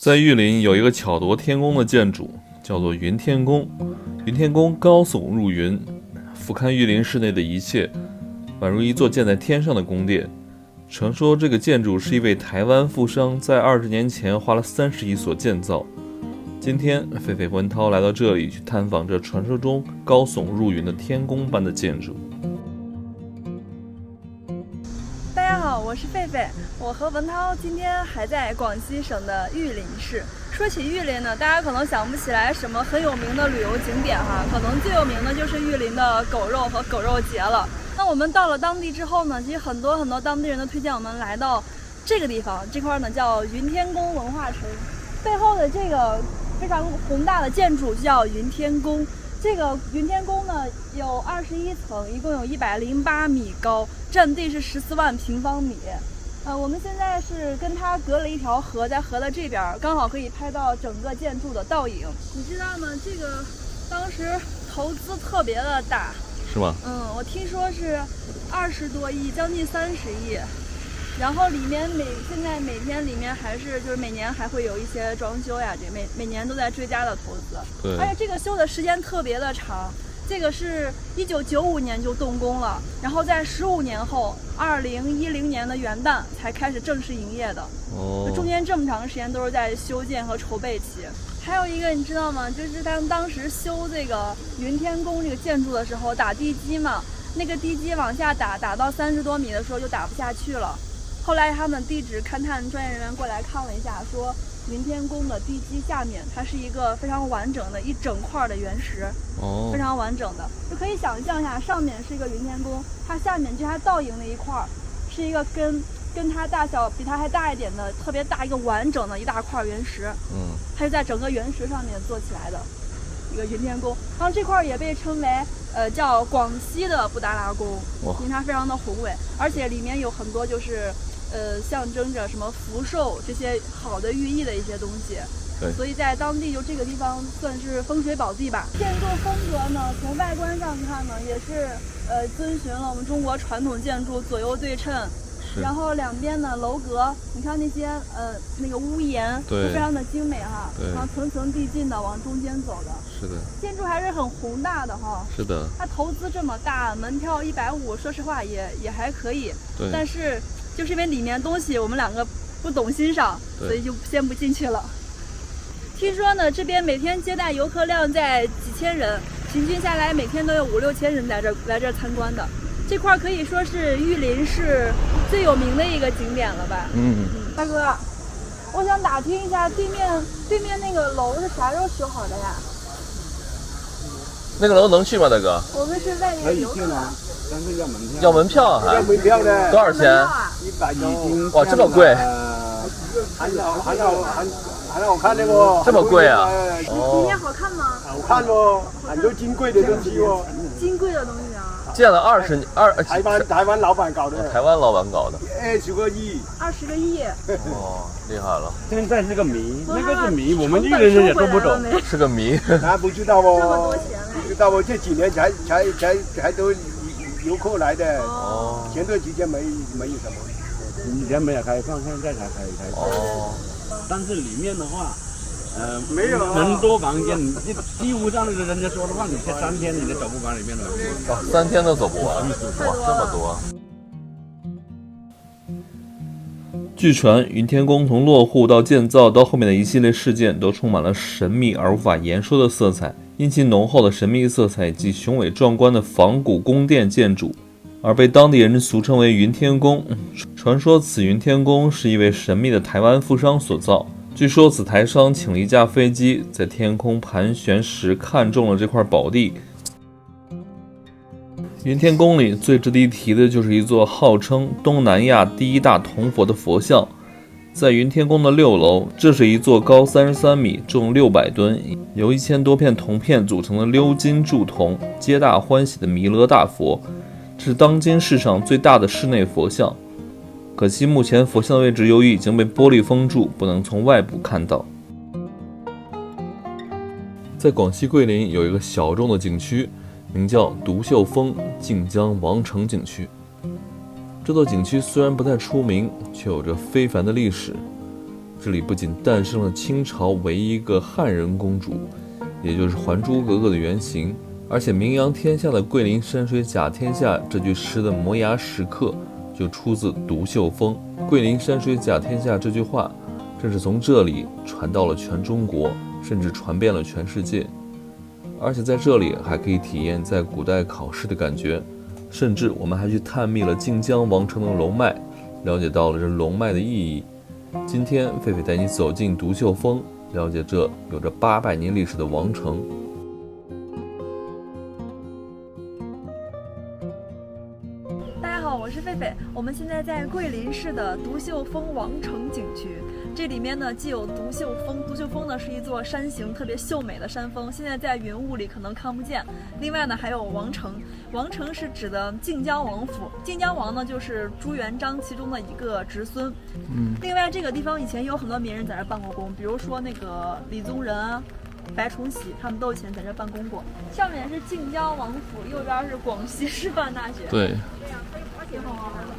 在玉林有一个巧夺天工的建筑，叫做云天宫。云天宫高耸入云，俯瞰玉林市内的一切，宛如一座建在天上的宫殿。传说这个建筑是一位台湾富商在20年前花了30亿所建造。今天，狒狒文涛来到这里去探访这传说中高耸入云的天宫般的建筑。大家好，我是狒狒，我和文涛今天还在广西省的玉林市。说起玉林呢，大家可能想不起来什么很有名的旅游景点哈，可能最有名的就是玉林的狗肉和狗肉节了。那我们到了当地之后呢，其实很多当地人都推荐我们来到这个地方，这块呢叫云天宫文化城，背后的这个非常宏大的建筑叫云天宫。这个云天宫呢有21层，一共有108米高，占地是14万平方米。我们现在是跟它隔了一条河，在河的这边刚好可以拍到整个建筑的倒影。你知道吗？这个当时投资特别的大，是吗？我听说是20多亿，将近30亿。然后里面现在每天里面还是就是每年还会有一些装修呀，这每年都在追加的投资。对，而且这个修的时间特别的长，这个是1995年就动工了，然后在15年后，2010年的元旦才开始正式营业的。中间这么长时间都是在修建和筹备期。还有一个你知道吗？就是他们当时修这个云天宫这个建筑的时候打地基嘛，那个地基往下打到30多米的时候就打不下去了。后来他们地质勘探专业人员过来看了一下，说云天宫的地基下面它是一个非常完整的一整块的原石，非常完整的，就可以想象一下，上面是一个云天宫，它下面就它倒影的一块是一个跟它大小比它还大一点的特别大一个完整的一大块原石，它是在整个原石上面做起来的一个云天宫。然后这块也被称为叫广西的布达拉宫，因为它非常的宏伟，而且里面有很多就是象征着什么福寿这些好的寓意的一些东西。对，所以在当地就这个地方算是风水宝地吧。建筑风格呢，从外观上看呢，也是遵循了我们中国传统建筑左右对称。然后两边呢楼阁，你看那些那个屋檐都非常的精美哈，然后层层递进的往中间走的。是的，建筑还是很宏大的哈。是的，它投资这么大，门票150，说实话也还可以。对，但是就是因为里面东西我们两个不懂欣赏，所以就先不进去了。听说呢，这边每天接待游客量在几千人，平均下来每天都有5、6千人来这儿参观的。这块可以说是玉林市最有名的一个景点了吧？大哥，我想打听一下，对面那个楼是啥时候修好的呀？那个楼能去吗，大哥？我们是外地游客，但是要门票。要门票还？要门票呢？多少钱？100哇，这么贵！很好看的哦。这么贵啊？里面好看吗？好看哦，很多金贵的东西哦。金贵的东西啊！建了22，台湾老板搞的。台湾老板搞的。20个亿。20个亿。厉害了！现在是个谜，那个是谜，我们玉林人也都不懂，是个谜。他不知道哦。这么多钱呢？不知道哦，这几年才都游客来的。前段时间没有什么。以前没有开放，现在才开。但是里面的话，没有很多房间，你几乎上那个人家说的话，你这3天你都走不完里面的。3天都走不完，哇，这么多！据传，云天宫从落户到建造到后面的一系列事件，都充满了神秘而无法言说的色彩。因其浓厚的神秘色彩及雄伟壮观的仿古宫殿建筑，而被当地人俗称为云天宫。传说此云天宫是一位神秘的台湾富商所造。据说此台商请了一架飞机，在天空盘旋时看中了这块宝地。云天宫里最值得一提的就是一座号称东南亚第1大铜佛的佛像。在云天宫的6楼，这是一座高33米、重600吨、由1000多片铜片组成的鎏金铸铜、皆大欢喜的弥勒大佛，这是当今世上最大的室内佛像。可惜目前佛像的位置由于已经被玻璃封住，不能从外部看到。在广西桂林有一个小众的景区，名叫独秀峰靖江王城景区。这座景区虽然不太出名，却有着非凡的历史。这里不仅诞生了清朝唯一一个汉人公主，也就是《还珠格格》的原型，而且名扬天下的桂林山水甲天下这句诗的摩崖石刻就出自独秀峰。桂林山水甲天下这句话正是从这里传到了全中国，甚至传遍了全世界。而且在这里还可以体验在古代考试的感觉，甚至我们还去探秘了晋江王城的龙脉，了解到了这龙脉的意义。今天狒狒带你走进独秀峰，了解这有着800年历史的王城。大家好，我是狒狒，我们现在在桂林市的独秀峰王城景区。这里面呢，既有独秀峰，独秀峰呢是一座山形特别秀美的山峰，现在在云雾里可能看不见。另外呢，还有王城，王城是指的晋江王府，晋江王呢就是朱元璋其中的一个侄孙。另外这个地方以前有很多名人在这办过工，比如说那个李宗仁啊、白崇禧，他们都以前在这办公过。上面是晋江王府，右边是广西师范大学。对，挺好玩的。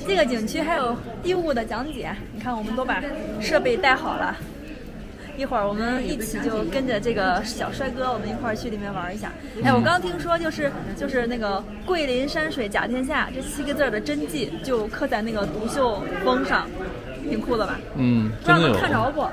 这个景区还有义务的讲解，你看我们都把设备带好了，一会儿我们一起就跟着这个小帅哥，我们一块儿去里面玩一下。哎，我刚听说就是那个桂林山水甲天下这7个字的真迹就刻在那个独秀峰上，挺酷的吧？真的有。看着不？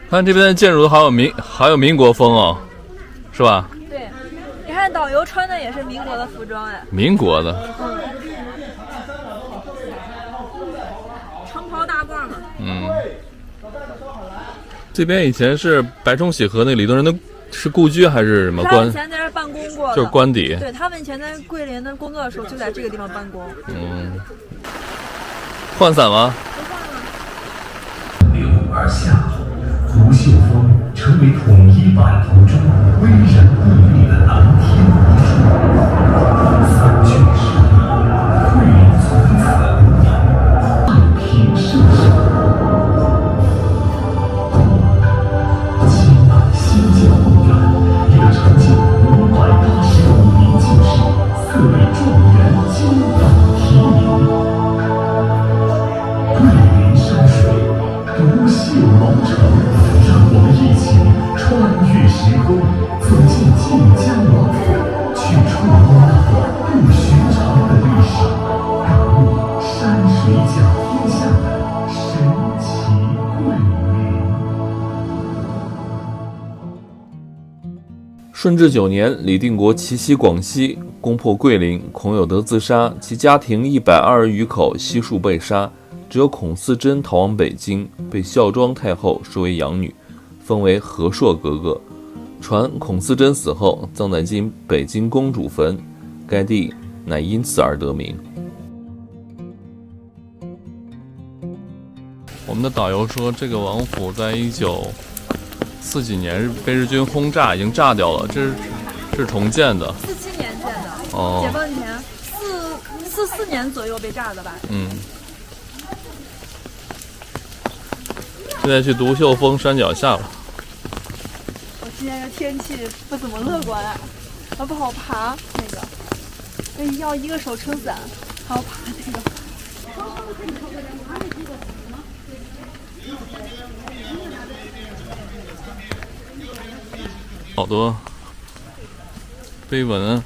看这边的建筑还有民国风哦，是吧？对，你看导游穿的也是民国的服装哎。民国的。长袍大褂嘛。这边以前是白崇禧和那李宗仁的是故居还是什么官？他们以前在这办公过的，就是官邸。对，他们以前在桂林的工作的时候就在这个地方办公。涣散吗？流而下，独秀峰成为统一版图中巍然屹立的蓝天一柱。三郡实力，桂林从此得名太平盛世。清代新建公园也成就585名进士，4位状元交党提名。桂林山水，独秀王城，让我们一起穿越时空，走进晋江王府，去触摸那段不寻常的历史，感悟山水甲天下的神奇桂林。顺治9年，李定国奇袭广西，攻破桂林，孔有德自杀，其家庭120余口悉数被杀，只有孔思珍逃往北京，被孝庄太后收为养女，封为和硕格格。传孔思珍死后葬在今北京公主坟，该地乃因此而得名。我们的导游说，这个王府在1940几年被日军轰炸，已经炸掉了，这是重建的。47年建的，哦，解放前44年左右被炸的吧？现在去独秀峰山脚下了。我今天的天气不怎么乐观啊，不好爬那个，要一个手撑伞，还要爬那个。好多碑文，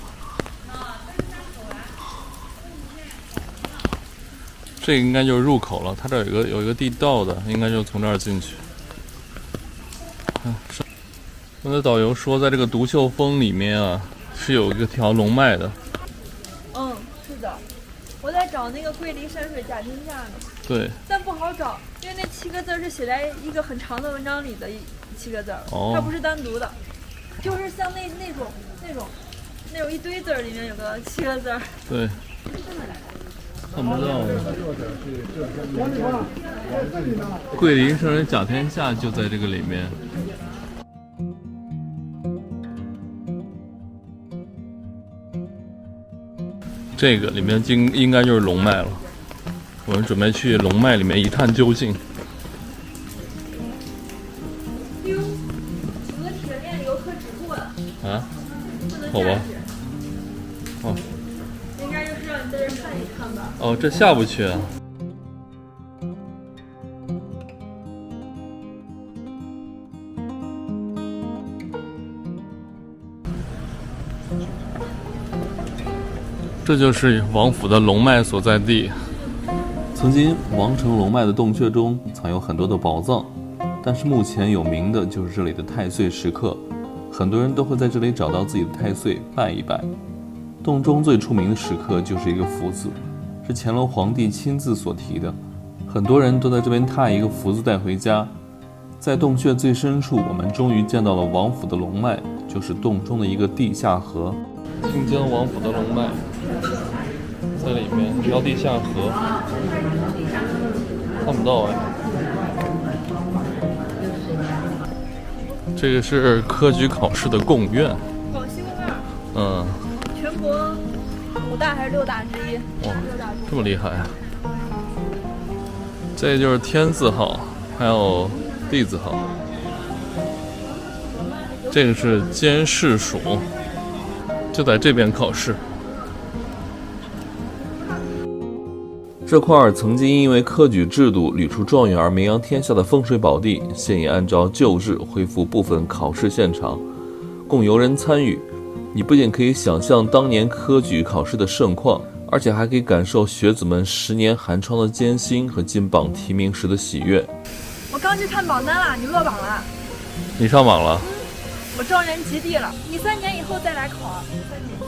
这个应该就是入口了。它这有一个地道的，应该就从这儿进去。我的导游说，在这个独秀峰里面啊，是有一条龙脉的。是的，我在找那个桂林山水甲天下呢。对。但不好找，因为那7个字是写在一个很长的文章里的7个字，它不是单独的。就是像那种一堆字里面有个7个字。对，看不到。桂林山水甲天下就在这个里面。这个里面应该就是龙脉了，我们准备去龙脉里面一探究竟。好吧。哦，应该就是让你在这看一看吧。哦，这下不去啊。这就是王府的龙脉所在地。曾经王城龙脉的洞穴中藏有很多的宝藏，但是目前有名的就是这里的太岁石刻，很多人都会在这里找到自己的太岁拜一拜。洞中最出名的石刻就是一个福字，是乾隆皇帝亲自所题的，很多人都在这边踏一个福字带回家。在洞穴最深处，我们终于见到了王府的龙脉，就是洞中的一个地下河。清江王府的龙脉在里面，一条地下河，看不到哎。这个是科举考试的贡院，广西贡院，全国5大还是6大之一。哇，这么厉害啊！这就是天字号，还有地字号。这个是监视署，就在这边考试。这块曾经因为科举制度屡出状元而名扬天下的风水宝地，现已按照旧制恢复部分考试现场，供游人参与。你不仅可以想象当年科举考试的盛况，而且还可以感受学子们10年寒窗的艰辛和金榜题名时的喜悦。我刚去看榜单了，你落榜了。你上榜了？我状元及第了。你3年以后再来考。3年。